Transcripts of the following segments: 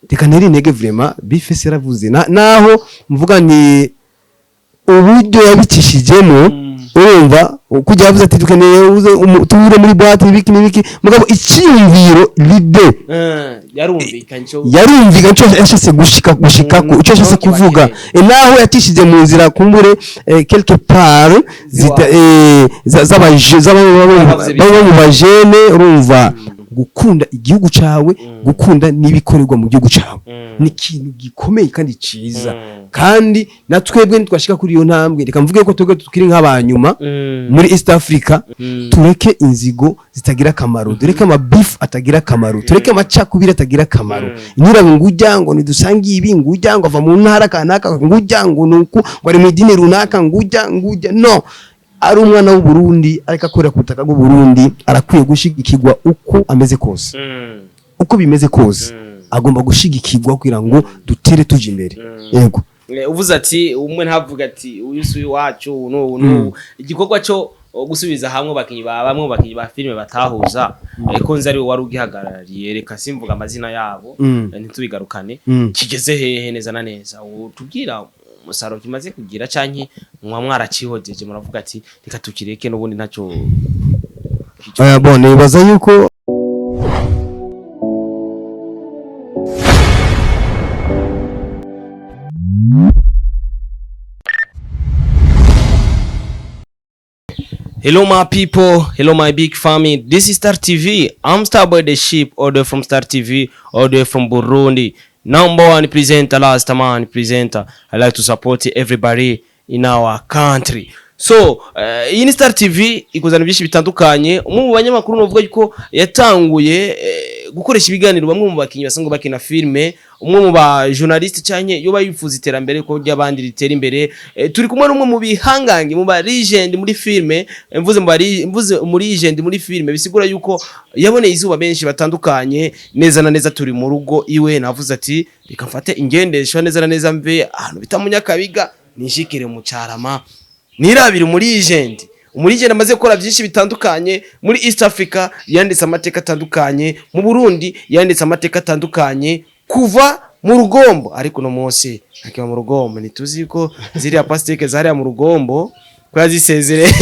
reka nteri intege vraiment bifese yaravuze naho mvuga ni uburyo yabicishijemo urumva kujya yavuze ati dukeneye uze tubure muri boîte ibiki nibiki mugabo icyumviro lide yarumvikanye cyo yashase gushika icyo yashase kuvuga naho yatishije mu nzira kumbure quelque part z'abajene urumva gukunda igihugu cawe gukunda nibikorerwa mu gihugu cawe ni ikintu gikomeye kandi ciza kandi natwebwe ntitwashika kuri iyo ntambwe reka mvuge ko twebwe tukiri nk'abanyuma muri East Africa tureke inzigo zitagira kamaro tureke amabeef atagira kamaro tureke amacakubira atagira kamaro nyira ngujya ngo nidusangiye ibi ngujya ngo ava mu ntara kanaka ngujya ngo nuko ngo ari mu idini runaka ngujya no ari umwana w'u Burundi ariko akorera ku butaka bw'u Burundi arakwiye gushigikirwa uko ameze kose uko bimeze kose agomba gushigikirwa kugira ngo dutere tuje imbere yego uvuze ati umwe ntavuga ati uyusuye wacu no igikorwa cyo gusubiza hamwe bakinyi ba filime batahuza ariko nzi ari wari ugihagarariye reka simvuga amazina yabo ntitubigarukane kigeze hehe neza na neza utubwira umusaruro kimaze kugira canke mwaracihojeje muravuga ati reka tukireke n'ubundi ntacyo bone baza yuko Hello my people, hello my big family. This is Star TV. I'm Starboy the Sheep, order from Star TV, order from Burundi. Number one presenter, last man presenter. I like to support everybody in our country. So, in Star TV ikuzana byinshi bitandukanye. Umwe mu banyamakuru novuga yuko yatanguye gukoresha ibiganiro bamwe mu bakinyi basanzwe bakina filme, umwe mu ba journalist cyanye yo bayifuza iterambere ko ry'abandi ritera imbere. Turi kumwe n'umwe mu bihangange mu ba legend muri filme, mvuze muri legend muri filme bisigura yuko yaboneye izuba benshi batandukanye neza na neza turi mu rugo iwe navuze ati reka mfate ingendesho neza na neza mve ahantu bita Munyakabiga nishikire mu Carama nirabira muri legend umurigenda amaze gukora byinshi bitandukanye muri East Africa yanditse amateka atandukanye mu Burundi yanditse amateka atandukanye kuva mu Rugombo ariko no Mose akiba mu Rugombo nituzi ko ziri apastike zari mu Rugombo ko yazisezereye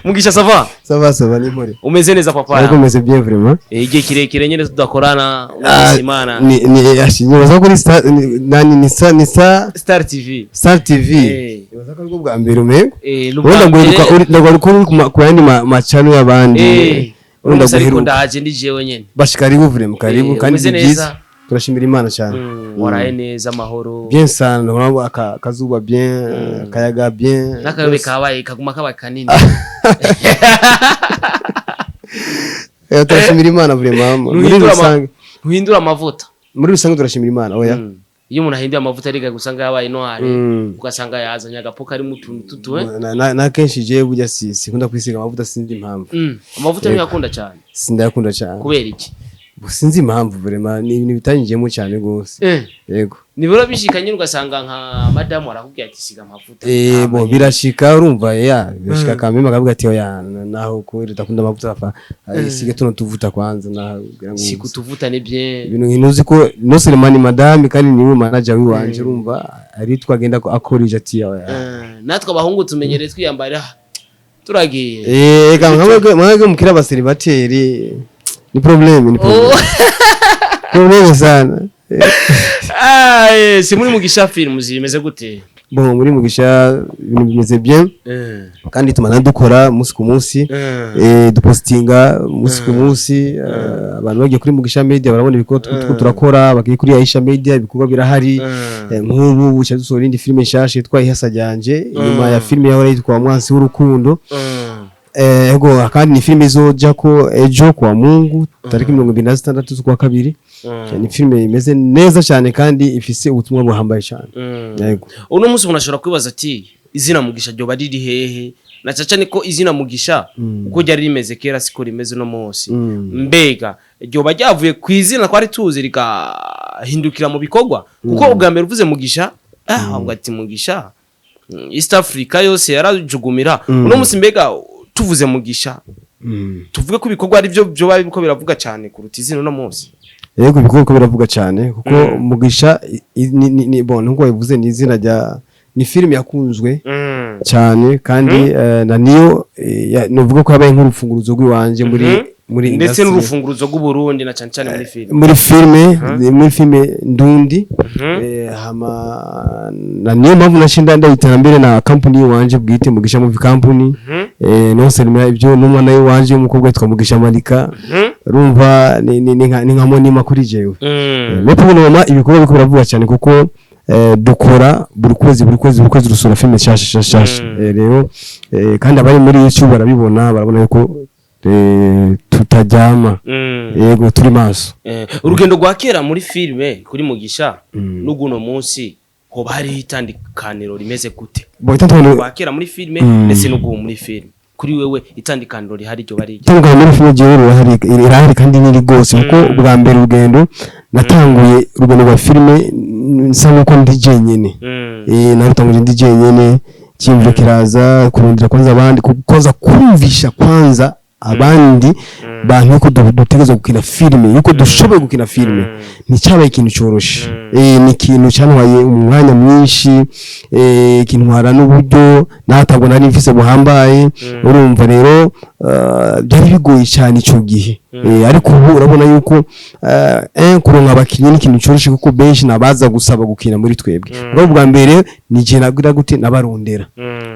Mugisha sava ni mpore umeze neza papa ariko umeze bien vraiment igihe kirekire nyene tudakorana Imana ni yashinyoza kuri Star TV bazaka rwo bwa mbere umego ndagwa ku yandi macano y'abandi ndagwa ndaje ndijewe nyene bashikaribu vraiment karibu kandi byiza turashimira Imana cyane waraye neza amahoro bien sana urabo akazuba bien akayaga bien nakayobe kabaye kaguma kaba kanini turashimira Imana vraiment muri rusange uhindura amavuta muri rusange turashimira Imana oya iyo umuntu ahinduye amavuta ariko gusanga yabaye noire ugasanga yazanye agapoka ari mutuntu tutwe na kenshi je burya sikunda kwisiga amavuta sinzi impamvu amavuta niyo yakunda cyane sindayakunda cyane kubera iki sinzi impamvu vraiment ni bitanyijemo cyane gose yego nibura bishikanye ugasanga nka madam arakubwiye ati siga amavuta bo birashika urumva birashika kameme akavuga ati oya naho ko iradakunda amavuta afa sige tuno tuvuta kwanza na kugira ngo sikutuvuta ni bien ibintu nkinuzi ko no Selemani madam kandi niwe manager wiwanje urumva ari twagenda ko akorije ati oya natwe abahungu tumenyere twiyambara turagiye kamwe mukira abaseribateri ni problem problem sana si muri Mugisha film zimeze gute bon muri Mugisha ibintu bimeze bien kandi tumana dukora musi ku musi dupostinga musi ku musi abantu bagiye kuri Mugisha Media barabona ibikorwa turakora bagiye kuri Aisha Media ibikorwa birahari nk'ubu buca dusohora indi filme nshasha yitwa Ihasa ryanje nyuma ya filme yahora yitwa Mwansi w'urukundo ego kandi ni filme izoja ko ejo kwa Mungu tariki 26 z'ukwa kabiri ni filme imeze neza cyane kandi ifise ubutumwa buhambaye cyane yego uno munsi unashobora kwibaza ati izina Mugisha ryo bariri hehe na cyane ko izina Mugisha uko ryari rimeze kera siko rimeze no munsi mbega ryo bajyavuye ku izina kwari tuzi rikahindukira mu bikorwa kuko ubwa mbere uvuze Mugisha ahubwo ati Mugisha East Africa yose yarajugumira uno munsi mbega tuvuze Mugisha tuvuge ko ibikorwa ari byo byo babiko biravuga cyane kuruta izina no munsi yego biko biravuga cyane kuko Mugisha ni bon nkuko bivuze ni izina rya ni film yakunzwe cyane kandi na niyo novuga ko yabaye nk'urufunguruzo rw'iwanje muri ndetse n'urufunguruzo rw'u Burundi na cyane cyane muri filme ndundi hama na niyo mpamvu nashinda ndayiterambere na company wanje bwite Mugisha Movie Company no selima ibyo n'umwana wanje umukobwa witwa Mugisha Malika rumva ni nka monima kuri jewe nepo mama ibikorwa biko biravuga cyane kuko dukora buri kwezi rusura filme shasha rero kandi abari muri YouTube barabona yuko tutajyama yego turi maso urugendo rwa kera muri filme kuri Mugisha n'uguno munsi ho bari itandikaniro rimeze gute rwa kera muri filme ndetse n'ugu muri filme kuri wewe itandikaniro rihari ryo bari itandikaniro muri filme jewe irahari kandi niri gose kuko bwa mbere urugendo natanguye urugendo rwa filme nsa nkuko ndi jenyene natanguye ndi jenyene kimvye kiraza kurondera kwanza abandi kukoza kumvisha kwanza abandi bantu yuko dutegerezwa gukina filme yuko dushoboye gukina filme ni cyabaye ikintu cyoroshe ni ikintu cyantwaye umwanya mwinshi kintwara n'uburyo natabwo nari mfise buhambaye urumva rero byari bigoye cyane ico gihe ariko ubu urabona yuko kuronka abakinyi n'ikintu cyoroshe kuko benshi nabaza gusaba gukina muri twebwe ubwo bwa mbere ni je nagira gute nabarondera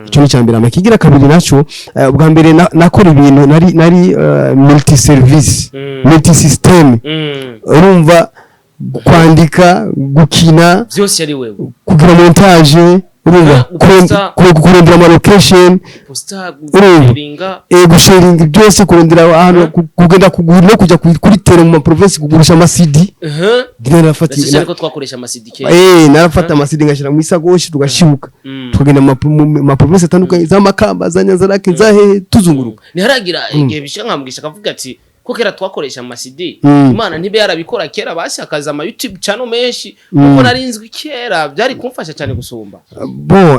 ico ni cyambere amakigira kabiri naco bwa mbere nakora ibintu nari multi service multi system urumva kwandika gukina byose ari wewe kugira montage urumva kurondera ama location gusharinga byose kurondera ahantu kugenda kugura no kujya kuri tele mu province kugurisha ama CD narafatira ariko twakoresha ama CD narafata ama CD ngashira mu isagoshi tugashibuka tukagenda mu province atandukanye za Makamba za Nyanzarake za he tuzunguruka ntiharagira igihe bishanka Mugisha kavuga ati ko kera twakoresha ama CD Imana ntibe yarabikora kera bashakaza ama YouTube channel menshi kuko narinzwe kera byari kumfasha cyane gusumba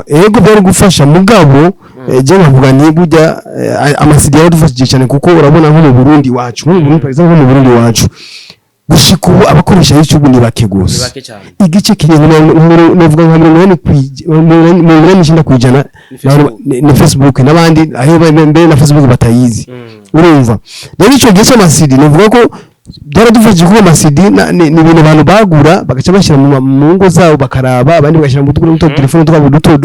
ego byari gufasha mugabo je bavuga ni burya ama CD yaradufashije cyane kuko urabona nko mu Burundi wacu mu Burundi wacu gushika ubu abakoresha YouTube ni bake gose igice kiri novuga nka 80 kwijana ni Facebook n'abandi aho mbere na Facebook batayizi urumva rero ico gice amasidi novuga ko byaradufashije kuba amasidi ni ibintu abantu bagura bagaca bashyira mu ngo zabo bakaraba abandi bagashyira mu telefone twabo duto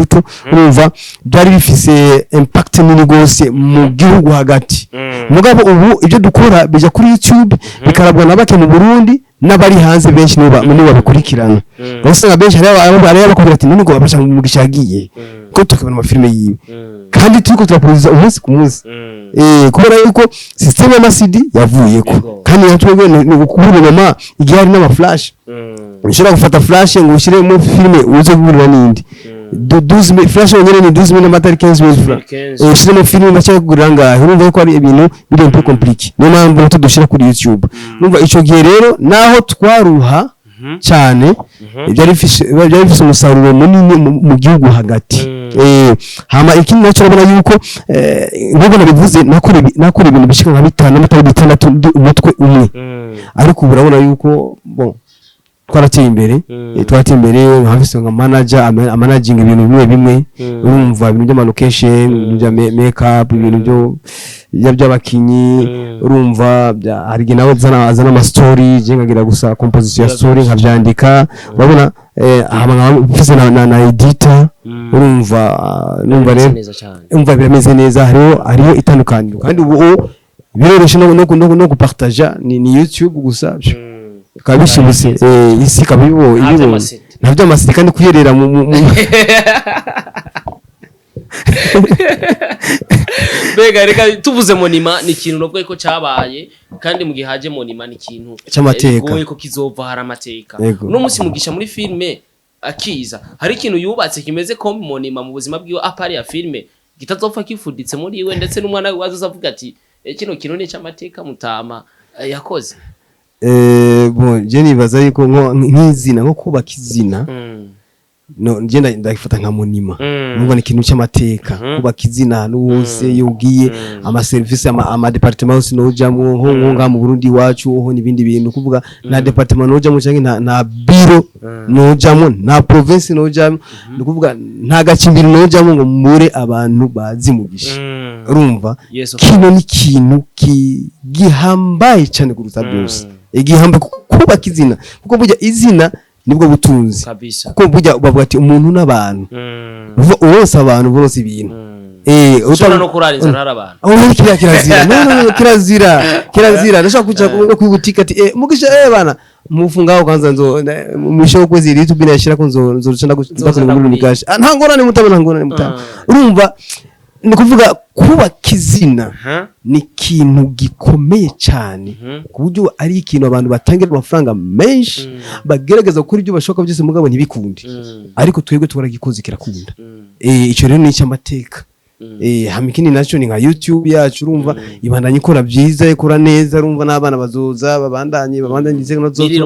urumva byari bifise impact nini gose mu gihugu hagati mugabo ubu ibyo dukora bija kuri YouTube bikarabwa nabake mu Burundi n'abari hanze benshi niba babikurikirana usanga benshi ari abakobwa ati none ngo babasha mu Mugisha yagiye ko tukabona amafilme yiwe kandi turiko turaproduza umunsi ku munsi kubera yuko system ya CD yavuyeko kandi natwebwe ni gukubura mama igihe hari n'ama flash ushobora gufata flash ngo ushire mu filme uze kugurira nindi 12 flash nyene ni 12 na matari 15 francs ushire mu filme bacha kugurira ngaho urumva ko ari ibintu biri un peu compliqué niyo mpamvu tudushira kuri YouTube urumva ico gihe rero naho twaruha cyane byari bifise umusaruro munini mu gihugu hagati hama ikindi naco urabona yuko nk'uko nabivuze nakora ibintu bishika nka 5 n'amatari 6 umutwe umwe ariko urabona yuko twarateye imbere nkafise nka manager managing ibintu bimwe urumva ibintu by'ama location ibintu bya makeup ibintu by'abakinyi urumva hari nawe azana ama story je ngagira gusa composition ya story nkavyandika urabona mfise na editor urumva rero umva birameze neza hariho itandukaniro kandi ubu biroroshe no gupartager ni YouTube gusa kabishimuse isi kabibo navyo amasidi kandi kuyerera mu Bega reka tuvuze monima ni ikintu nubwo ko cyabaye kandi mu gihe haje monima ni ikintu cy'amateka ko kizova hari amateka no musi Mugisha muri filme akiza hari ikintu yubatse kimeze ko monima mu buzima bwiwe apari ya filme kitazopfa kifuditse muri we ndetse n'umwana we azavuga ati kino kintu ni cy'amateka mutama yakoze je nibaza yuko nk'izina nko kubaka izina no ngenda ndagifata nka monima numva ni ikintu cy'amateka kubaka izina ahantu hose yogiye ama service ama departement hose nojamwo nko nga mu Burundi wacu ho nibindi bintu kuvuga na departement nojamwo cyangwa na biro nojamwo na province nojamwo kuvuga nta gacimbiro nojamwo ngo mure abantu bazi mugisha urumva kino ni ikintu gihambaye cyane kuruta byose igihambe kubaka izina kuko burya izina nibwo butunzi kuko burya bavuga ati umuntu n'abantu wose abantu bose ibintu ushobora no kurariza n'abantu kirazira ndashaka kuja ku boutique ati mugisha bana mufungaho kwanza mwisho kwezi iri tubina yashira ko nzoruca ndakora muri migasha nta ngorane mutabona urumva ni kuvuga kuba kizina ni ikintu gikomeye cyane ku buryo ari ikintu abantu batangira amafaranga menshi bagerageza gukora ibyo bashoboka byose mugabo ntibikunde ariko twebwe turagikoze kirakunda icyo rero ni icy'amateka hamikini nacyo ni nka YouTube yacu urumva ibandanye ikora byiza ikora neza urumva n'abana bazoza babandanye izego nazo irira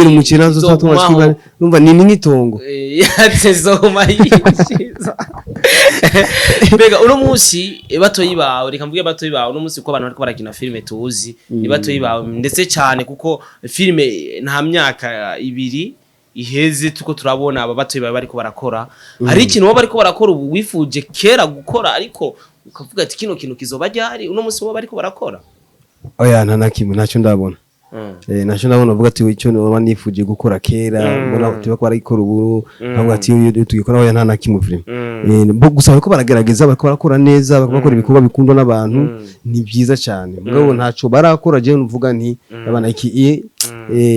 umuceri nazo zatuma urumva ni nk'itongo yatezoma yishiza mbega uno munsi batoyi bawe reka mvuge batoyi bawe uno munsi ko abantu bariko barakina filme tuzi ni batoyi bawe ndetse cyane kuko filme nta myaka ibiri iheze tuko turabona aba batoyi bawe bariko barakora hari ikintu baba bariko barakora ubu wifuje kera gukora ariko ukavuga ati kino kintu kizoba ryari uno munsi baba bariko barakora oya nta nakimwe ntacyo ndabona nacyo ndabona uvuga ati icyo naba nifuje gukora kera mbona tuba ko barikora ubu ntabwo ati iyo tugikora oya nta nakimwe filime gusa bariko baragerageza bariko barakora neza bariko bakora ibikorwa bikundwa n'abantu ni byiza cyane mugabo ntacyo barakora je nuvuga nti abana iki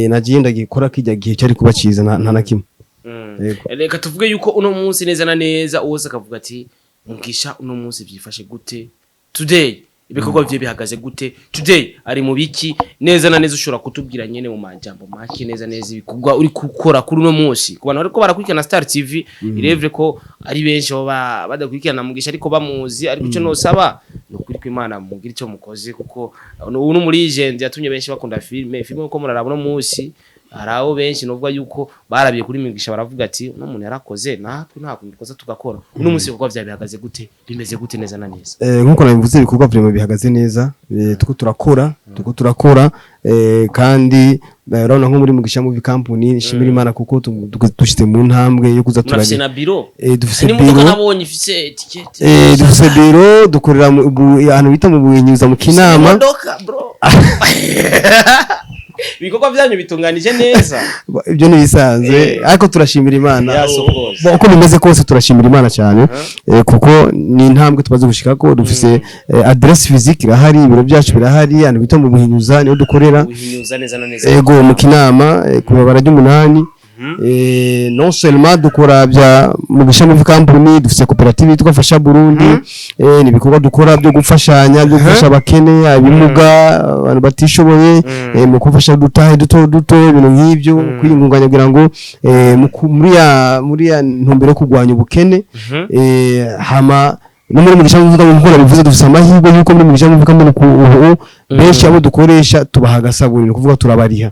nagiye ndagikora kijya gihe cyari kuba ciza nta nakimwe reka tuvuge yuko uno munsi neza na neza uwose akavuga ati mugisha uno munsi byifashe gute today ibikorwa bye bihagaze gute today ari mu biki neza na neza ushobora kutubwira nyene mu majambo make neza neza ibikorwa uri gukora kuri uno munsi ku bantu bariko barakurikirana Star TV irevre ko ari benshi badakurikirana mugisha ariko bamuzi ariko cyo nosaba no kuri kw'Imana mugira icyo mukoze kuko uno muri legend yatumye benshi bakunda filme uko murarabona munsi haraho benshi novuga yuko barabiye kuri Mugisha baravuga ati uno muntu yarakoze natwe nta kunikoza tugakora uno munsi ibikorwa bya bihagaze gute bimeze gute neza na neza nkuko nabivuze ibikorwa vyema bihagaze neza tuko turakora kandi urabona nko muri Mugisha Movie Company nishimira Imana kuko dushite mu ntambwe yo kuza turage na biro dufise biro nabonye ifise etiquette dufise biro dukorera ahantu bita mu Buhinyuza mu Kinama ibikorwa byanyu bitunganije neza ibyo nibisanzwe ariko turashimira Imana uko bimeze kose turashimira Imana cyane kuko ni intambwe tubaze gushikako dufise adresse physique irahari ibiro byacu birahari ahantu bita mu Buhinyuza niho dukorera Buhinyuza neza na neza yego mu Kinama ku babara ry'umunani non seulement dukora bya Mugisha Movie Company dufise koperative twafasha Burundi ni bikorwa dukora byo gufashanya byo gufasha abakene abimuga abantu batishoboye mu kufasha dutahe duto ibintu nk'ibyo kwiyungunganya kugira ngo muri ya ntumbero kugwanya ubukene hama no muri Mugisha Movie Company bivuze dufise amahirwe yuko muri Mugisha Movie Company ubu benshi abo dukoresha tubaha gasaburi kuvuga turabariha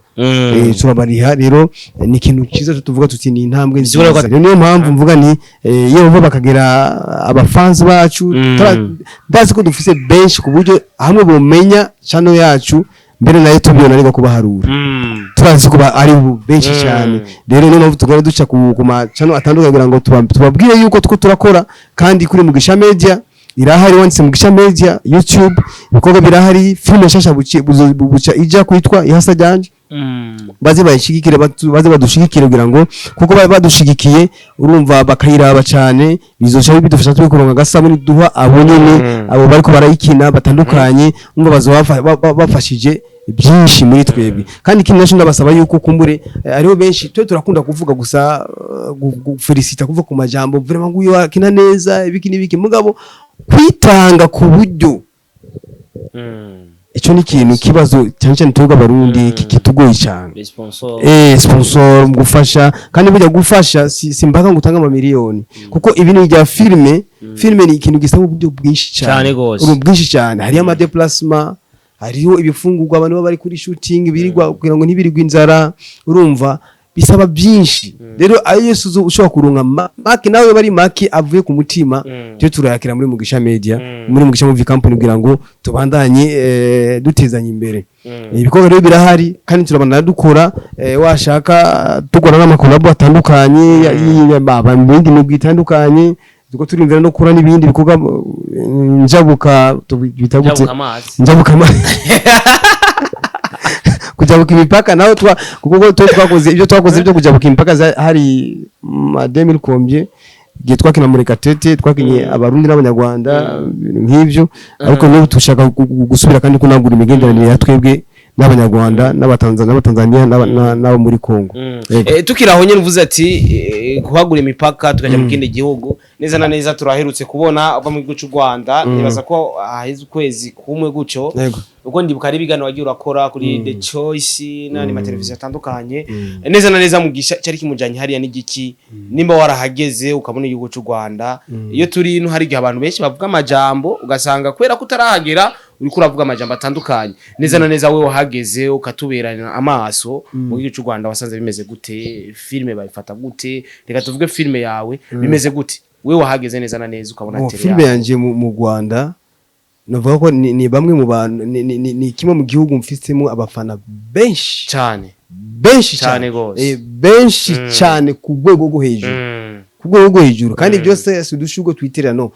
turabariha rero ni ikintu cyiza tuvuga tuti ni intambwe nziza niyo mpamvu mvuga ni iyo bakagera abafans bacu ndazi ko dufise benshi ku buryo hamwe bomenya channel yacu mbere nayo tubiyona ariko kubaharura turazi kuba ari benshi cyane rero niyo mpamvu tugora duca ku ma channel atandukanye kugira ngo tubabwire yuko tuko turakora kandi kuri Mugisha Media irahari wanditse Mugisha Media YouTube ibikorwa birahari filime shasha buca ija kwitwa ihasa ryanje baze bayishigikire baze badushigikire kugira ngo kuko badushigikiye urumva bakayiraba cyane bizosha bidufasha twe kuronka gasabuni duha abonyene abo bariko barayikina batandukanye umva bafashije byinshi muri twebwe kandi ikindi nasho ndabasaba yuko kumbure ariho benshi twe turakunda kuvuga gusa felicita kuva ku majambo vraiment nguyo akina neza ibiki mugabo kwitanga ku buryo icyo ni ikintu kibazo cyane twebwe abarundi kitugoye cyane sponsor gufasha kandi burya gufasha simbaga ngo utanga amamiliyoni kuko ibintu bya filme ni ikintu gisaba uburyo bwinshi cyane bwinshi cyane hari ama déplacement hariho ibifungurwa abantu bari kuri shooting birirwa kugira ngo ntibirigwe inzara urumva bisaba byinshi rero ayo yose ushobora kuronka maki nawe bari maki avuye ku mutima cyo turayakira muri Mugisha Media muri Mugisha Movie Company kugira ngo tubandanye dutezanye imbere ibikorwa rero birahari kandi turabana dukora washaka tugora n'amakolabo atandukanye y'abandi mu bitandukanye duko turimvira no kura n'ibindi bikorwa njabuka bitagutse njabuka kujabuka imipaka naho kuko twakoze ibyo twakoze byo kujabuka imipaka hari mademil kombye giye twakina muri Katete twakinye abarundi n'abanyarwanda nk'ivyo ariko n'ubu tushaka gusubira kandi kunagura imigenderanire ya twebwe n'abanyarwanda n'abatanzania n'abo muri Kongo tukiraho nyene uvuze ati kuhagura imipaka tukajya mu kindi gihugu neza na neza turaherutse kubona ava mu gihugu cy'u Rwanda nibaza ko haheze ukwezi kumwe gucyo uko ndibuka ari bigano wagiye urakora kuri The Choice n'andi mateleviziyo atandukanye neza na neza Mugisha cyari kimujanye hariya n'igiki nimba warahageze ukabona igihugu cy'u Rwanda iyo turi ino hari abantu benshi bavuga amajambo ugasanga kwera kutarahagera uri kuravuga amajambo atandukanye neza na neza wewe wahageze ukatuberana amaso mu gihugu cy'u Rwanda wasanze bimeze gute filme bayifata gute reka tuvuge filme yawe bimeze gute wewe wahageze neza na neza ukabona tele filme yanje mu Rwanda navuga ko ni bamwe mu bantu ni kimwe mu gihugu mfisemo abafana benshi cyane benshi cyane ku rwego rwo hejuru kandi byose sidushugo twitira no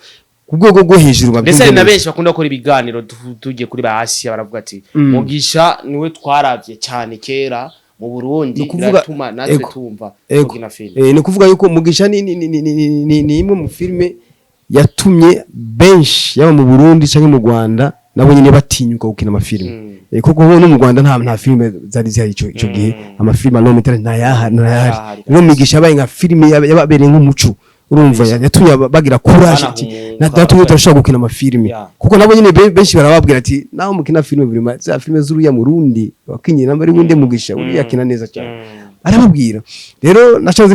ku rwego rwo hejuru mbese na benshi bakunda gukora ibiganiro tugiye kuri ba Asia baravuga ati Mugisha niwe twaravye cyane kera mu Burundi biratuma natwe tumva kugina filme ni kuvuga yuko Mugisha ni imwe mu filme yatumye benshi yaba mu Burundi cyangwa mu Rwanda nabo nyine batinyuka gukina amafilme kuko no mu Rwanda nta filme zari zihari ico gihe amafilme anometera ntayahari no Mugisha yabaye nka filme yababereye nk'umuco urumva yatumye bagira courage natumye turashaka gukina amafilme kuko nabo nyine benshi barababwira ati naho mukina filme buri za filme z'uruya mu Rundi wakinye namba ari wunde Mugisha uri yakina neza cyane arababwira rero nasanze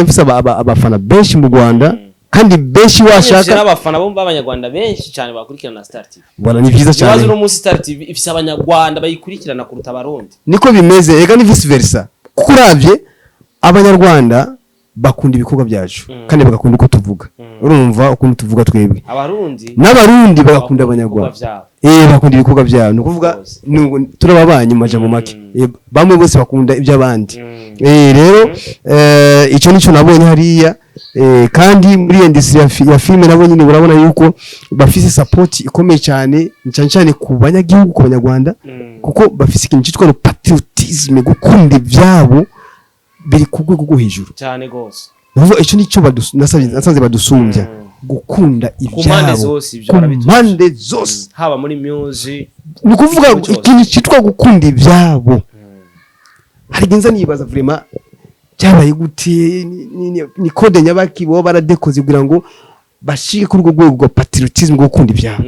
mfisa abafana benshi mu Rwanda kandi benshi washaka n'abafana bo b'abanyarwanda benshi cyane bakurikirana na Star TV bwana ni byiza cyane yazo no munsi Star TV ifise abanyarwanda bayikurikirana kuruta abarundi niko bimeze ega ni vice versa kuko uravye abanyarwanda bakunda ibikorwa byacu kandi bagakunda uko tuvuga urumva ukuntu tuvuga twebwe abarundi n'abarundi bagakunda abanyarwanda bakunda ibikorwa byabo no kuvuga turababanye mu majambo make bamwe bose bakunda iby'abandi rero ico nico nabonye hariya kandi muri industry ya filme nabo nyine urabona yuko bafise support ikomeye cyane cyane ku banyagihugu ku banyarwanda kuko bafise ikintu cyitwa patriotisme gukunda ibyabo biri ku rwego rwo hejuru cyane gose uvuga ico nico nasanze badusumbya gukunda ibyabo kumande zose haba muri music ni kuvuga ikintu cyitwa gukunda ibyabo hari genza nibaza vraiment cyabaye gute ni code nyabaki bo baradekoze kugira ngo bashike kuri rwo rwego rwa patriotism rwo gukunda ibyabo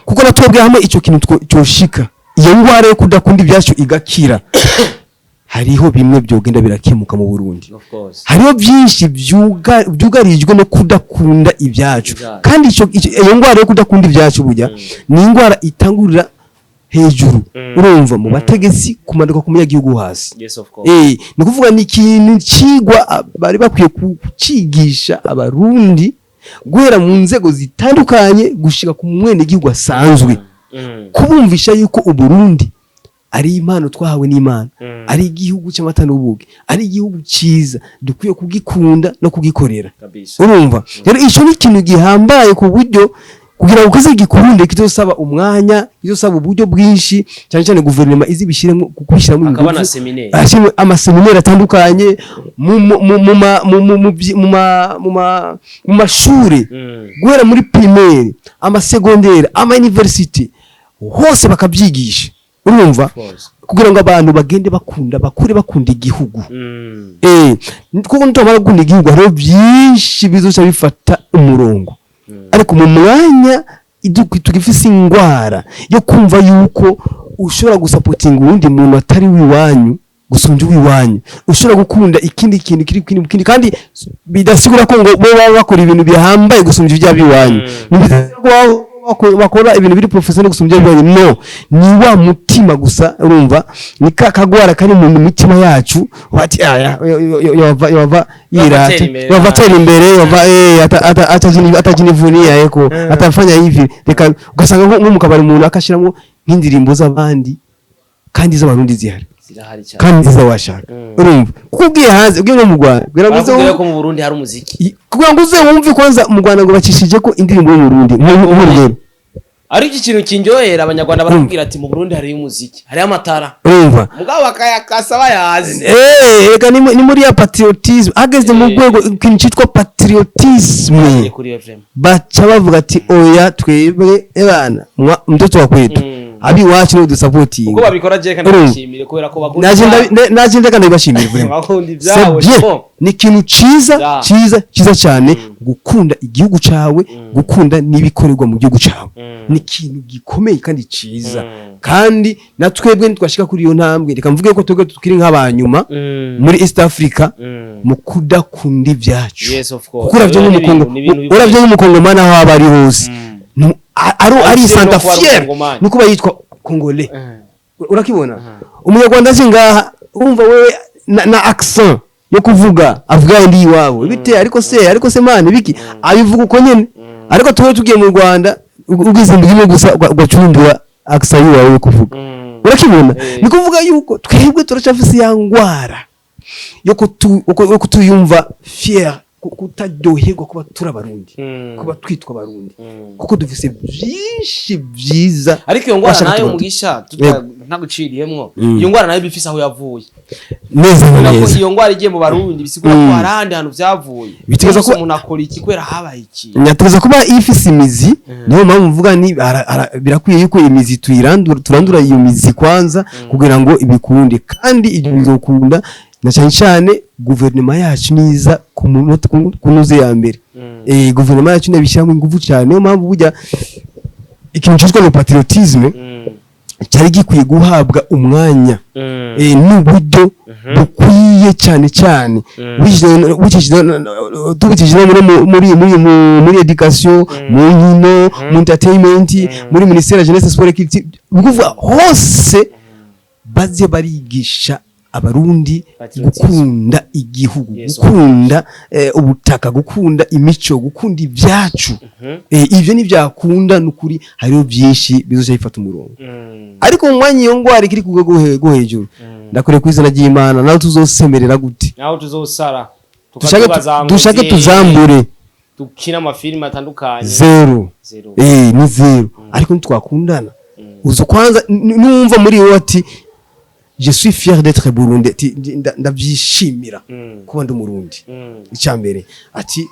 kuko natwebwe hamwe ico kintu cyoshika iyo ngware yo kudakunda ibyacu igakira hariho bimwe byogenda birakemuka mu Burundi hariho byinshi byugarijwe no kudakunda ibyacu kandi iyo ngwara yo kudakunda ibyacu burya ni ingwara itangurira hejuru urumva mu bategesi kumanuka ku munyagihugu hasi ni kuvuga ni ikintu cigwa bari bakwiye kucigisha abarundi guhera mu nzego zitandukanye gushika ku mwene gihugu asanzwe kubumvisha yuko uburundi ari impano twahawe n'Imana ari igihugu cy'amata n'ubugi ari igihugu cyiza dukwiye kugikunda no kugikorera urumva rero ico ni ikintu gihambaye ku buryo kugira ngo ukoze gikurunde kitosaba umwanya kitosaba uburyo bwinshi cyane guverinoma izibishiremo kukwishyiramo akabana seminaire amaseminaire atandukanye mu mashure guhera muri primaire amasecondaire university hose bakabyigisha urumva kugira ngo abantu bagende bakunda igihugu kuko ntumara gukunda igihugu hari byinshi bizoca bifata umurongo ariko mu mwanya tugifise ingwara yo kumva yuko ushobora gusapotinga uwundi muntu atari wiwanyu gusonja wiwanyu ushobora gukunda ikindi kintu kiri kandi bidasigura ko ngo bo baba bakora ibintu bihambaye gusonja ibya biwanyu bakora ibintu biri professional gusumbya bibanye no ni wa mutima gusa urumva ni kagwara kari mu mitima yacu bati aya yova yirate yova tera imbere yova atajinivunia yeko atafanya hivi reka ugasanga nko mu kabari umuntu akashiramo nk'indirimbo z'abandi kandi z'abarundi zihari kandi zizawashaka urumva kubwiye hanze ubwiye mu Rwanda kugira ngo mu Burundi hari umuziki kugira ngo uze wumve kwanza mu Rwanda ngo bacishije ko indirimbo yo mu Burundi nk'urugero ari iki kintu kinjohera abanyarwanda barakubwira ati mu Burundi hari umuziki hari amatara urumva mugabo bakayakasa bayazi reka ni muri ya patriotisme ageze mu rwego ikintu cyitwa patriotisme baca bavuga ati oya twebwe ebana mtoto wa kwetu abi wacu no dusupporting uko babikora je kandi bashimire kubera ko bakunda naje ndakanda bashimire vraiment bakundi byawo ni ikintu ciza cyane gukunda igihugu cawe gukunda nibikorerwa mu gihugu cawe ni ikintu gikomeye kandi ciza kandi natwebwe ntitwashika kuri iyo ntambwe reka mvuge ko twebwe tukiri nk'abanyuma muri East Africa mu kudakunda ibyacu uravye nk'umukongo mana aho abari hose ari santa fier nikuba yitwa Congolais urakibona umunyarwanda zingaha umva wewe na accent yo kuvuga avuga ndi iwabo bite ariko se mane biki abivuga uko nyene ariko tuwe tugiye mu Rwanda ugizimbye gusa ugacundura accent yawe yo kuvuga urakibona nikuvuga yuko twebwe turacafise ya ngwara yo kutuyumva fier kutaryoherwa kuba turabarundi kuba twitwa abarundi kuko dufise byinshi byiza ariko iyo ngwara nayo mugisha ntaguciriyemwo iyo ngwara nayo bifise aho yavuye neza iyo ngwara igiye mu barundi bisigura ko harandi hantu byavuye bitegeza ko umuntu akora iki kwera habaye iki nyategeza kuba ifise imizi niyo mpamvu mvuga ni birakwiye yuko imizi turandura iyo mizi kwanza kugira ngo ibikunde kandi ibyo bizokunda na cyane guverinoma yacu niza kunuze ya mbere guverinoma yacu nabishyiramo ingufu cyane niyo mpamvu bujya ikintu cyitwa no patriotisme cyari gikwiye guhabwa umwanya n'uburyo bukwiye cyane tubikije muri education mu nkino mu entertainment muri ministère de jeunesse sport et kuvuga hose baze barigisha abarundi gukunda igihugu gukunda ubutaka gukunda imico gukunda ibyacu ivyo ni byakunda nukuri hariho byinshi bizoje bifata umurongo ariko mu mwanya iyo ngwara ikiri kugego hejuru ndakore kwizana ry'Imana naho tuzosemerera gute naho tuzosara dushake tuzambure dukina amafilime atandukanye zero ni zero ariko ntitwakundana uzo kwanza numva muri wowe ati je suis fier d'être Burundi ndabyishimira kuba ndi Murundi icyambere ati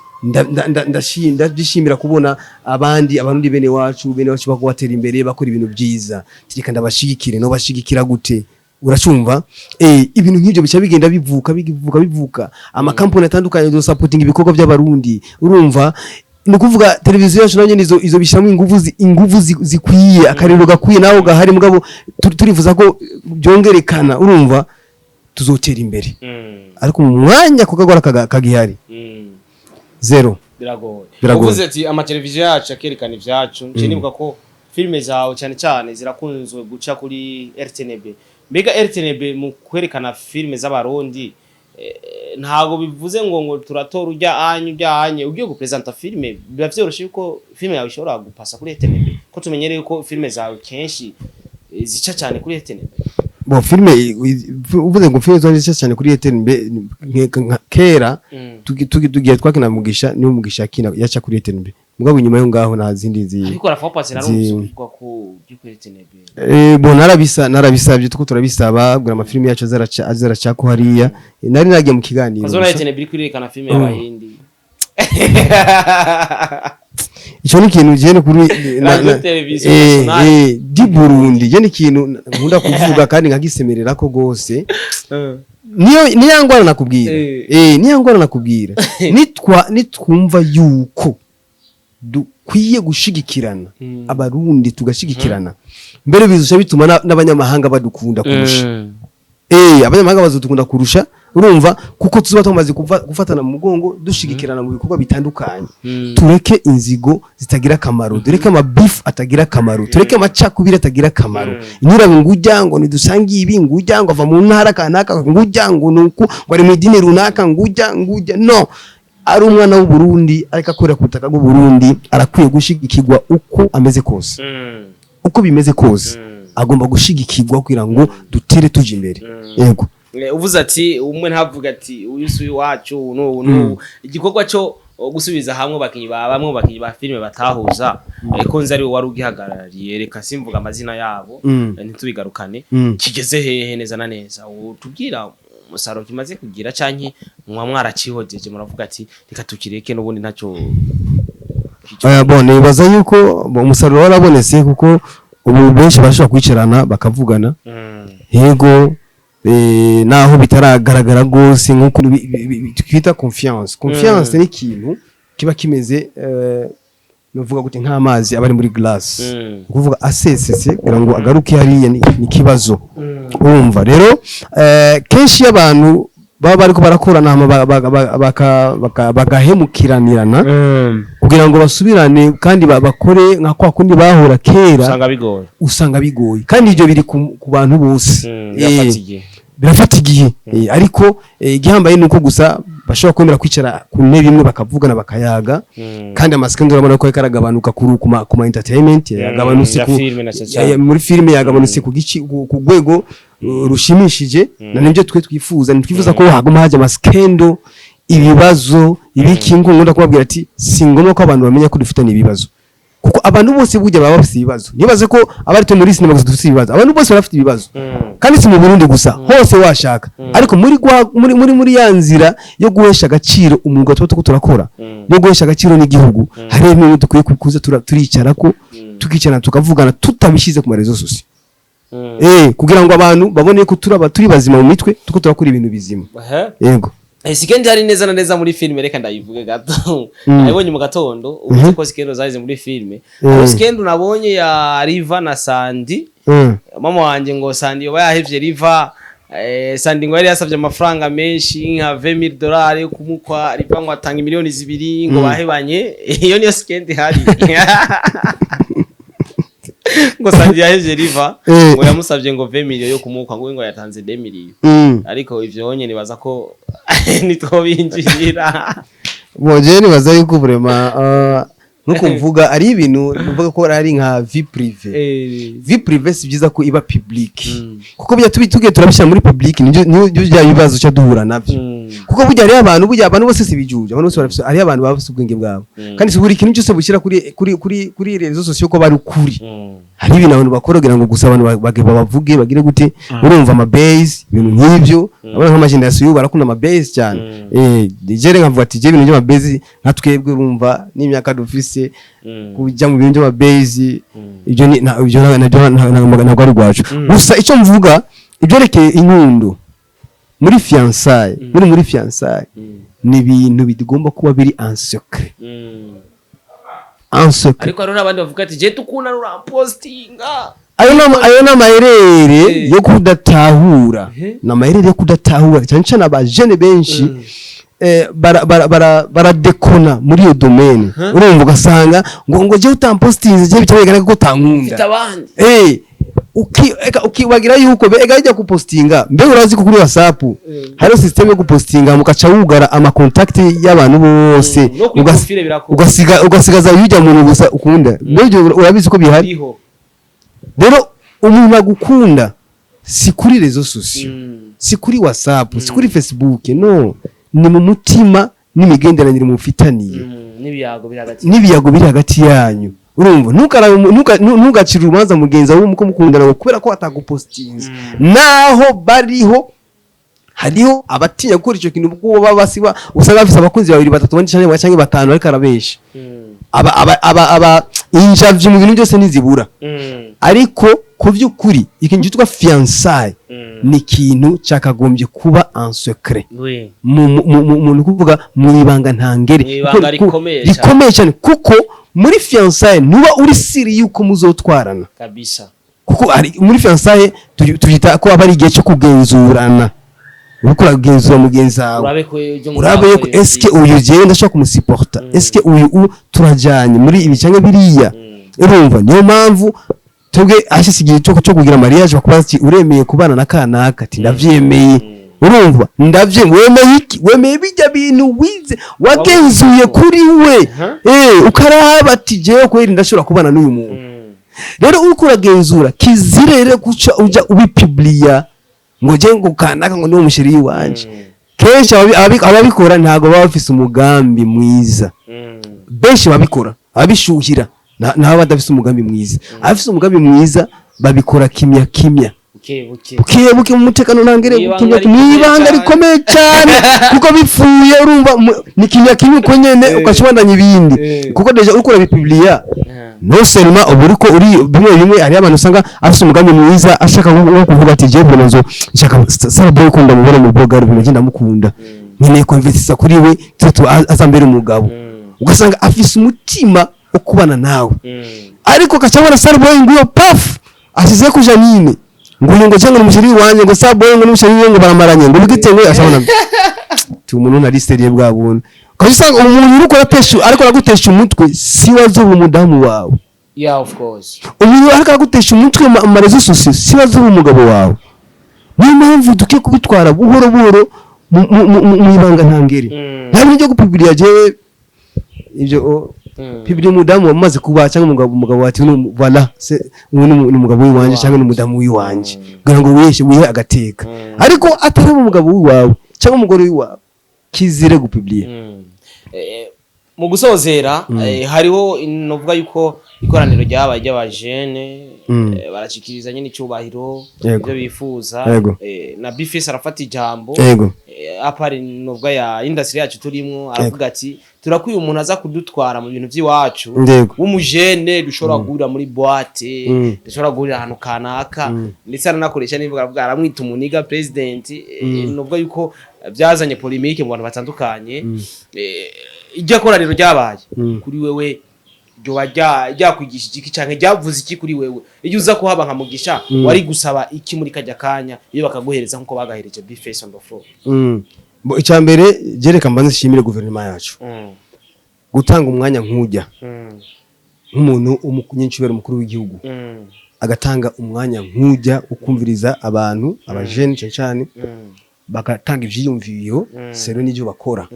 ndabyishimira kubona abarundi bene wacu bakwatera imbere bakora ibintu byiza tirika ndabashigikire no bashigikira gute uracumva ibintu nk'ibyo bica bigenda bivuka amakampani atandukanye do supporting ibikorwa by'abarundi urumva nukuvuga televiziyo yacu nanye izo bishyiramo ingufu zikwiye akariro gakwiye naho gahari mugabo turifuza ko byongerekana urumva tuzotera imbere ariko mu mwanya ko kagora kagihari zero biragoye uvuze ati amateleviziyo yacu akerekana ivyacu nje nibuka ko filme zawe cyane zirakunzwe guca kuri RTNB mbega RTNB mu kwerekana filme z'abarundi ntago bivuze ngo turatora ujyanye ugiye gupresenta filme biba vyoroshe yuko filme yawe ishobora gupasa kuri RTNB ko tumenyereye ko filme zawe kenshi zica cyane kuri RTNB bo filme uvuze ngo filme zawe zica cyane kuri RTNB kera tugiye twakina mugisha ni umugisha kina yaca kuri RTNB mugabo nyuma yo ngaho nta zindi ariko rafa pase narumva ko kuri RTNB bo narabisabye tuko turabisaba gura amafilme yacu azaraca ko hariya nari nagiye mu kiganiro azora RTNB kwirekana filme y'abahindi icyo ni ikintu gene kuri di Burundi gene ikintu nkunda kuvuga kandi nkagisemerera ko gose niyo yangwana nakubwira nitwumva yuko dukwiye gushigikirana abarundi tugashigikirana mbere bizusha bituma n'abanyamahanga badukunda kurusha abanyamahanga bazodukunda kurusha urumva kuko tuzoba tumaze gufatana mu mugongo dushigikirana mu bikorwa bitandukanye. Tureke inzigo zitagira kamaro, tureke amabeef atagira kamaro, tureke amacakubiri atagira kamaro. Inyura ngujya ngo nidusangiye ibi, ngujya ngo ava mu ntara kanaka, ngujya ngo nuko ngo ari mu dini runaka, ngujya no. Ari umwana w'u Burundi ariko akorera ku butaka bw'u Burundi arakwiye gushigikirwa uko ameze kose. Uko bimeze kose agomba gushigikirwa kugira ngo dutere tuje imbere. Yego. Uvuze ati umwe ntavuga ati uyu suyi wacu no igikorwa cyo gusubiza hamwe bakinyi ba filime batahuza ariko nzi ari wari ugihagarariye, reka simvuga amazina yabo ntitubigarukane, kigeze hehe neza na neza utubwira umusaruro kimaze kugira canke mwaracihojeje muravuga ati reka tukireke n'ubundi ntacyo bone baza yuko umusaruro warabonetse kuko ubu benshi bashobora kwicarana bakavugana. Yego naho bitaragaragara gose nkuko twita confiance ni ikintu kiba kimeze novuga gute nk'amazi abari muri glass, kuvuga asesese kugira ngo agaruke hariya ni kibazo. Urumva rero kenshi abantu baba bariko barakorana bagahemukiranirana kugira ngo basubirane kandi bakore nka kwa kundi bahora kera, usanga bigoye kandi ibyo biri ku bantu bose. Birafata igihe ariko igihambaye nuko gusa bashobora kwemera kwicara ku ntebe imwe bakavugana bakayaga, kandi amaskendo urabona ko karagabanuka ku ma entertainment yagabanutse muri filime, yagabanutse ku rwego rushimishije. Na nibyo twifuza ko haguma haje amaskendo, ibibazo ibikingo. Ngunda kubabwira ati singomba ko abantu bamenya ko dufitanye ibibazo, kuko abantu bose bujya baba bafite ibibazo. Nibaze ko abari to muri sinema gusa dufite ibibazo, abantu bose barafite ibibazo kandi si mu Burundi gusa, hose washaka. Ariko muri ya nzira yo guhesha agaciro umwuga tuba turakora, yo guhesha agaciro n'igihugu, hari ibintu dukwiye kuza turicara ko tukicarana tukavugana tutabishize ku marezo sose, kugira ngo abantu babone ko turi bazima mu mitwe tuko turakora ibintu bizima. Yego. Sikendi hari neza na neza muri filime, reka ndayivuge gato. Nabonye mu gatondo ubuze ko Sikendi zaje muri filime. Sikendi nabonye ya Riva na Sandy. Mama wanje ngo Sandy yoba yahevye Riva. Sandy ngo yari yasavye amafaranga menshi nka $20,000 yo kumukwa, Riva ngo atanga miliyoni 2 ngo bahebanye. Iyo niyo Sikendi hari. Ngo Sandy yahevye Riva ngo yamusavye ngo 20 million yo kumukwa ngo yatanze 2 million. Ariko ivyo onye nibaza ko nitwo binjirira. Boje nibaza yuko vraiment nuko mvuga ari ibintu mvuga ko ari nka vie privé si byiza ko iba public, kuko bijya tugiye turabishyira muri public niyo bya bibazo cyo duhura nabyo. Kuko burya ari abantu bose sibijuje, abantu bose barafite ari abantu bafite ubwenge bwabo, kandi si buri kintu cyose bushyira kuri rezo sosiyo ko bari ukuri. Hari ibintu abantu bakorogera ngo gusa abantu bavuge bagire gute, urumva ama base ibintu nk'ibyo. Abana nk'amageneration barakunda ama base cyane. Jere nkavuga ati je ibintu by'ama base natwebwe urumva n'imyaka dufise kujya mu bintu by'ama base ibyo ntabwo ari gwacu. Gusa icyo mvuga ibyerekeye inyundo muri fiançailles, muri fiançailles ni ibintu bigomba kuba biri en secret. Ariko hari abandi bavuga ati je tukuna rurampostinga. Ayo n'amaherere yo kudatahura, n'amaherere yo kudatahura cyane cyane abajene benshi baradekona muri iyo domaine. Urumva ugasanga ngo je utampostinze je bitabegana ko tankunda. Ukibagira yuko ega ijya kupostinga mbe urazi ko kuri WhatsApp hari system yo kupostinga mukaca wugara ama contact y'abantu bose, ugasigaza yujya mu gusa ukunda. Nibyo urabizi ko bihari. Rero umuntu agukunda si kuri rezo sosiyo, si kuri WhatsApp, si kuri Facebook, no, ni mu mutima n'imigenderanire mufitaniye n'ibiyago biri hagati yanyu. Urumva ntugacira urubanza mugenzi wawe muko mukundana kubera ko atagupostinze. Naho hariho abatinya gukora icyo kintu kuko baba basiba, usanga bafise abakunzi 2 3 cyangwa 5 ariko arabesha. aba injavye mu bintu byose nizibura. Ariko ku by'ukuri ikintu cyitwa fiançailles ni ikintu cyakagombye kuba en secret. Mu kuvuga mu ibanga ntangere rikomeye cyane, kuko muri fiançailles nuba uri siri yuko muzotwarana kabisa, kuko muri fiançailles tujita ko abari igihe cyo kugenzurana uriko uragenzura mugenzi wawe urabe ko eske uyu je ndashaka kumusiporta eske uyu turajanye muri ibi canke biriya urumva niyo mpamvu twebwe ashisigiye cyo kugira mariage bakubaza ati uremeye kubana na kanaka ati ndavyemeye urumva wemeye bijya bintu wize wagenzuye kuri we ukaraba ati jewe kweri ndashobora kubana n'uyu muntu rero uriko uragenzura kizirere guca uja ubipubliya ngo je ngo kanaka ngo ni umushiri wanje kenshi ababikora ntago baba bafise umugambi mwiza benshi babikora abishuhira nabo badafise umugambi mwiza abafise umugambi mwiza babikora kimya buke mu mutekano ntangere mwibanga rikomeye cyane kuko bipfuye urumva ni kimya uko nyene ukashobandanya ibindi kuko deja uriko urabipubliya no seulement uburiko uri bimwe ari abantu usanga afise umugambi mwiza ashaka nko kuvuga ati je mbona nzo nshaka Starboy ko ndamubona mu blogger bimwe ndamukunda nyine ko investisa kuri we tutu azambere umugabo ugasanga afise umutima wo kubana nawe ariko kacabona Starboy nguyo paf asize kuja nine ngo cyangwa umushiri wanje ngo Starboy ngo n'umushiri ngo baramaranye ngo bigitengwe ashabona tu umuntu na listerie bwa buntu Kayisanga umuntu uruko rateshu ariko ragutesha umutwe si wazo umudamu wawe. Yeah, of course. Umuntu ariko ragutesha umutwe mu rezo sose si wazo umugabo wawe. Niyo mpamvu duke kubitwara buhoro buhoro mu ibanga ntangere. Ntabwo nje gupubliya je ibyo publiya umudamu wamaze kuba cyangwa umugabo wati voilà umuntu umugabo w'iwanje cyangwa n'umudamu w'iwanje. Kugira ngo wihe agateka. Ariko atari umugabo w'iwawe cyangwa umugore w'iwawe. Kizire gupubliya. Mu gusozera hariho novuga yuko ikoraniro ryabaye ry'abajene barashikiriza nyine cyubahiro ibyo bifuza na Bifese arafata ijambo apari novuga ya industry yacu turimo aravuga ati turakwiye umuntu aza kudutwara mu bintu by'iwacu w'umujene dushobora guhurira muri boîte dushobora guhurira ahantu kanaka ndetse aranakoresha nivuga aravuga aramwita umuniga president novuga yuko byazanye polemique mu bantu batandukanye ijya koraniro ryabaye kuri wewe ryo wajya kwigisha iki canke ryavuze iki kuri wewe iyo uza kuhaba nka mugisha wari gusaba iki muri kajya kanya iyo bakaguhereza nkuko bagahereje Bifese on the floor bo icambere jereka mbanze shimire guverinoma yacu gutanga umwanya nkujya nk'umuntu umunyinshubero mukuru w'igihugu agatanga umwanya nkujya ukumviriza abantu abajene cyane bagatanga ivyiyumviro sero n'ibyo bakora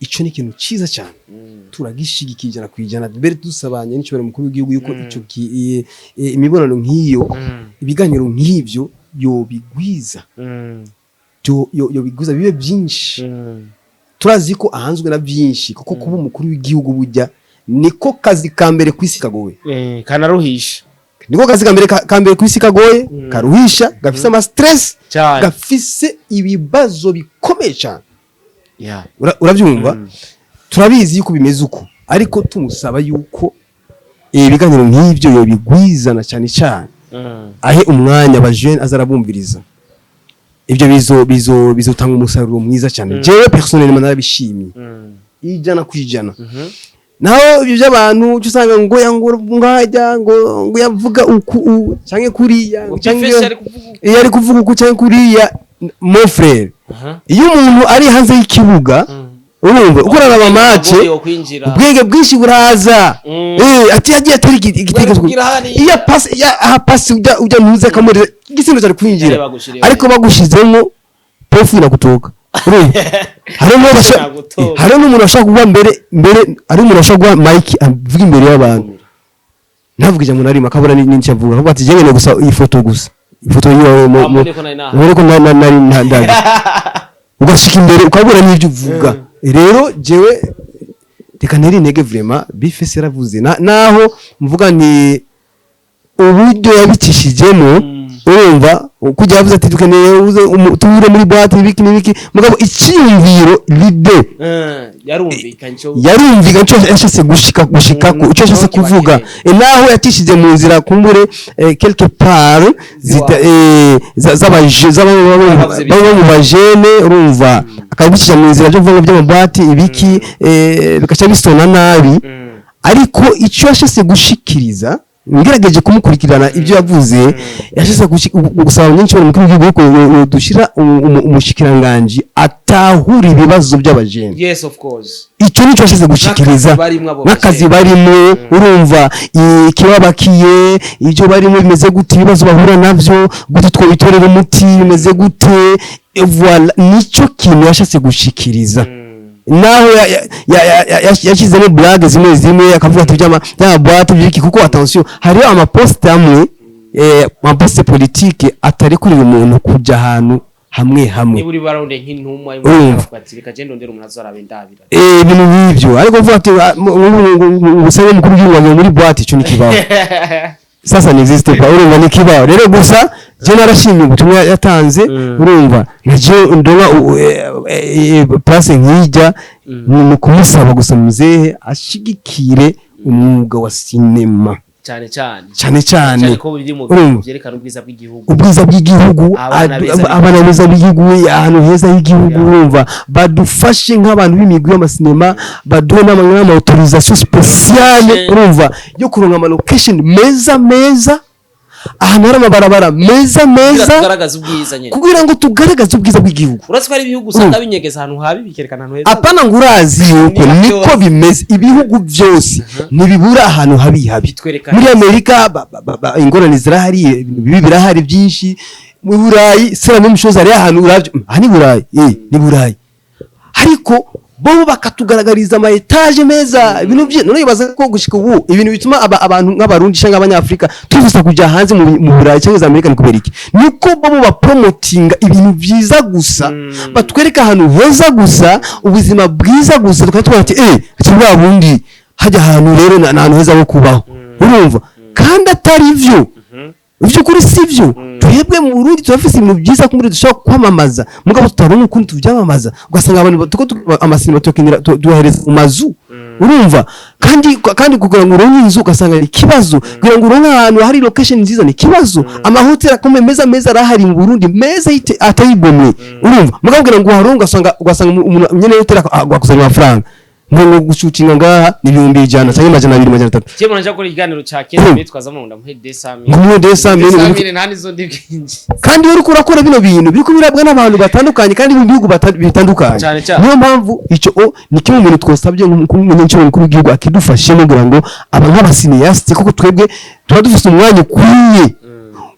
ico ni ikintu ciza cyane turagishigikijana kwijana bere dusabanye n'icobero mukuru w'igihugu yuko ico imibonano nk'iyo ibiganiro nk'ivyo yo bigwiza yo biguza bibe byinshi turazi ko ahanzwe na byinshi kuko kuba umukuru w'igihugu bujya niko kazi kambere kwisi kagoye kanaruhisha niko kazi kambere kwisi kagoye karuhisha gafise ama stress gafise ibibazo bikomeye cyane urabyumva turabizi yuko bimeze uko ariko tumusaba yuko ibiganiro nk'ivyo yo bigwizana cyane cyane ahe umwanya abajene azarabumviriza ibyo bizotanga umusaruro mwiza cyane jewe personnellement narabishimye ijana kwijana naho ibyo by'abantu cyusanga ngo ngajya ngo yavuga uku canke kuriya canke yari kuvuga uku canke kuriya mon frère iyo umuntu ari hanze y'ikibuga urumva ukorana abamace ubwenge bwinshi buraza ati yagiye atari igitekerezo iya pass ujya ntuze kamure igisindo cyari kwinjira ariko bagushizemo pofu na kutoka hari n'umuntu ashaka kuba mbere ari umuntu ashaka kuba Mike avuga imbere y'abantu ntavuga ijambo narimo akabura n'icyo avuga avuga ati jengene gusa iyi foto gusa ifoto yiwe muri ko nari ntandaga ugashika imbere ukabura n'ibyo uvuga rero jewe reka neri intege vraiment Bifese yaravuze naho mvuga ni uburyo yabicishijemo urumva kujya yavuze ati dukeneye tuhure muri boîte ibiki mugabo icyumviro lide yarumvikanye cyo yashase gushika cyo yashase kuvuga naho yatishije mu nzira kumbure quelque part mu bajene urumva akabishije mu nzira byo vuga by'amabati ibiki bikaca bisona nabi ariko icyo yashase gushikiriza ngerageje kumukurikirana ibyo yavuze yashyize gusaba nyinshi mu mukuru w'igihugu dushira umushikiranganje atahura ibibazo by'abajene. Yes, of course. Icyo nicyo yashyize gushikiriza n'akazi barimo urumva ikibabakiye ibyo barimo bimeze gute, ibibazo bahura navyo gute, twobitorera umuti bimeze gute. Voilà, nicyo kintu yashyize gushikiriza. Naho yashizemo blague zimwe akavuga ati byama boîte byiki, kuko attention hari ama poste amwe ama poste politique atari kuri umuntu kuja ahantu hamwe niba uri baronde nk'intumwa y'umufatiri kagendo ndero umuntu azarabe ndabira ibintu bivyo, ariko vuga ati ubusabe mukuru w'igihugu muri boîte ico nikibaho sasa n'existe pas, urumva nikibaho rero. Gusa je narashimye ubutumwa yatanze, urumva naje ndonga place nkijya mu kumusaba gusa muzehe ashigikire umwuga wa sinema cyane ko biri mu byerekana ubwiza bw'igihugu, abana beza b'igihugu, ahantu heza h'igihugu, urumva badufashe nk'abantu b'imigwi y'amasinema, baduhe n'ama autorisation spéciale, urumva yo kuronka ama location meza ahantu hari amabarabara meza kugira ngo tugaragaze ubwiza bw'igihugu. Uretse ari ibihugu usanga binyegeza ahantu habi bikerekana ahantu heza. Apana ngurazi yuko niko bimeze, ibihugu byose ntibibura ahantu habi. Muri Amerika ingorane zirahari, bibi birahari byinshi. Mu Burayi sera n'umushoza ari ahantu uravyo hani Burayi ni Burayi, ariko bo bakatugaragariza ama etage meza ibintu bye. None bibaza ko gushika ubu ibintu bituma abantu nk'abarundi cyangwa abanyafrika tuvuza kujya hanze mu Burayi cyangwa za Amerika, ni kubera iki? Niko bo bapromotinga ibintu byiza gusa, batwereka ahantu heza gusa, ubuzima bwiza gusa, tukatubona ati cyangwa bundi hajya ahantu rero na ahantu heza ho kubaho, urumva kandi atari ivyo kuri sivyo. Twebwe mu Burundi turafise ibintu byiza kumuri dushaka kwamamaza, mugabo tutaronka ukuntu tuvyamamaza, ugasanga abantu tuko amasinema tukinira duhereza mu mazu, urumva kandi kugira ngo uronke inzu ugasanga ari kibazo, kugira ngo uronke ahantu hari location nziza ni kibazo. Amahoteli akomeye meza arahari mu Burundi meza atayibomwe, urumva mugabo kugira ngo uharonke ugasanga umuntu nyene hoteli akuzanira amafaranga ngo gushutinga ngaha ni 100 cyangwa 200 cyemo nje ko iganiro ca kera bitwazamo ndamuhe desami ntani zo ndibwinji, kandi uri kurakora bino bintu biriko birabwa n'abantu batandukanye kandi mu bihugu bitandukanye. Niyo mpamvu ico ni kimwe mu bintu twosabye nk'umunyenshi mukuru w'igihugu akidufashe kugira ngo abantu nk'abasineyaste koko twebwe tuba dufite umwanya ukwiye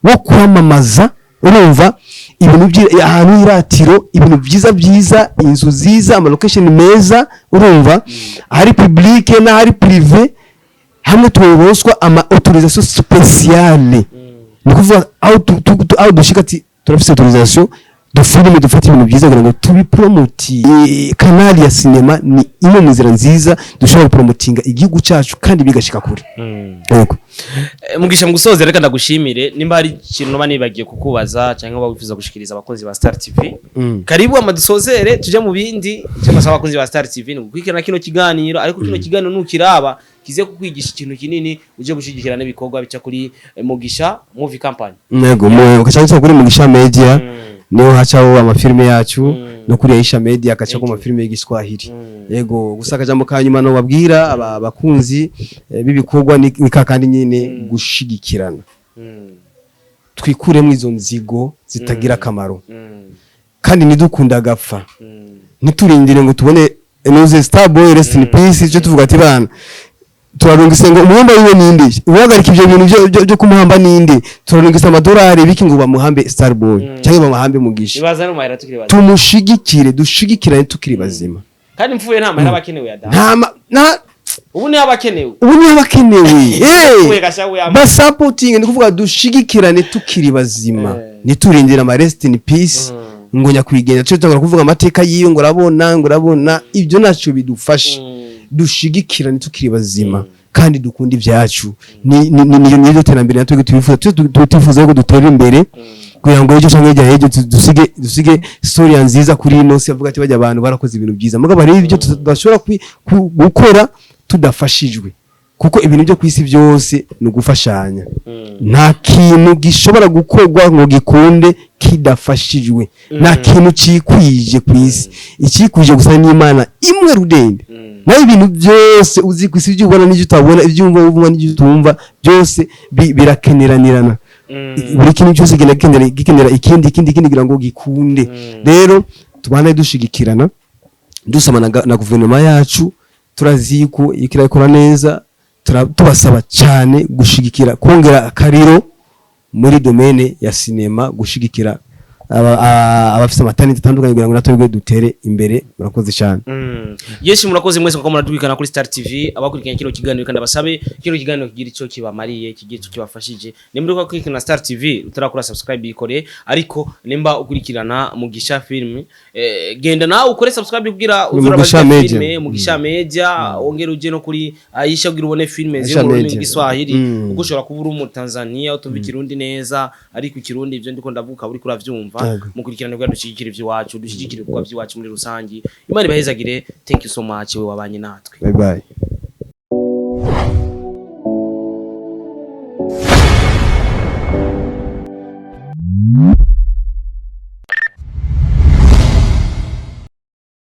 wo kwamamaza, urumva ibintu ahantu hiratiro, ibintu byiza, inzu nziza, ama location meza, urumva hari public na hari privé, hamwe tuboswa ama autorisation spéciale. Ni kuvuga au dushikati turafise autorisation de filme dufata ibintu byiza kugira ngo tubipromote. Kanali ya sinema ni imwe mu nzira nziza dushobora promotinga igihugu cyacu kandi bigashika kure. Yego Mugisha mugusoze reka ndagushimire, nimba hari ikintu noba nibagiye kukubaza cyangwa bawifuza gushikiriza abakozi ba Star TV, karibu amadusozere tuje mu bindi cyangwa saba abakozi ba Star TV nukwikira kino kiganiro, ariko kino kiganiro nukiraba kize kukwigisha ikintu kinini uje gushigikira n'ibikorwa bica kuri Mugisha Movie Company. Yego ukashaka kuri Mugisha Media niho hacaho amafilme yacu no kuri Aisha Media akaca ko amafilme y'igiswahili. Yego gusa akajambo kanyuma no babwira abakunzi bibikorwa ni kakandi nyine gushigikirana, twikuremo izo nzigo zitagira akamaro, kandi nidukunda gapfa, niturindire ngo tubone Noze Star Boy rest in peace cyo tuvuga ati bana turarungise ngo umuhamba wiwe ninde, uhagarika ibyo bintu byo kumuhamba ninde, turarungise amadolari biki ngo bamuhambe Star Boy cyangwa bamuhambe Mugisha. Ibaza no mahera tukiri bazima, tumushigikire dushigikirane tukiri bazima, kandi mfuye nta mahera bakenewe ya nta ubu ni abakenewe ba supporting, ni kuvuga dushigikirane tukiri bazima, niturindira ama rest in peace ngo nyakwigenda cyo tangura kuvuga amateka yiyo ngo urabona ibyo naco bidufasha. Dushigikirane tukiri bazima kandi dukunda ibyacu, niyo terambere natwe twifuza ko dutera imbere kugira ngo ejo cyangwa ejo hejo dusige story nziza kuri ino se avuga ati bajya abantu barakoze ibintu byiza, mugabo ari ibyo tudashobora gukora tudafashijwe, kuko ibintu byo kwisi byose ni ugufashanya. Nta kintu gishobora gukorwa ngo gikunde kidafashijwe, nta kintu cikwije kwisi, ikikwije gusa n'Imana imwe rudende. nayo ibintu byose uzi kwisi ibyo ubona n'ibyo utabona ibyo umva n'ibyo utumva byose birakeneranirana buri kintu cyose gikenera ikindi kugira ngo gikunde rero tubana dushigikirana dusama na guverinoma yacu turazi ko ikirakora neza tubasaba cyane gushigikira kongera akariro muri domaine ya cinema gushigikira abafite amatalenti atandukanye kugira ngo natwe dutere imbere murakoze cyane yeshi murakoze mwese ko muradubikana kuri Star TV abakurikiranye kino kiganiro kandi basabe kino kiganiro kigira ico kibamariye kigira ico kibafashije nimba ko kwikina Star TV utarakora subscribe ikore ariko nimba ukurikirana Mugisha Film genda nawe ukore subscribe kugira uzurabaza filme Mugisha Media ongera uje no kuri Aisha kugira ubone filme ziri mu rurimi rw'Iswahili uko ushobora kubura mu Tanzania utumva ikirundi neza ariko ikirundi ivyo ndiko ndavuka uri kuravyumva mukurikirana kwa dushigikira ivy'iwacu dushigikira kwa by'iwacu muri rusangi Imana ibahezagire thank you so much we wabanye natwe bye bye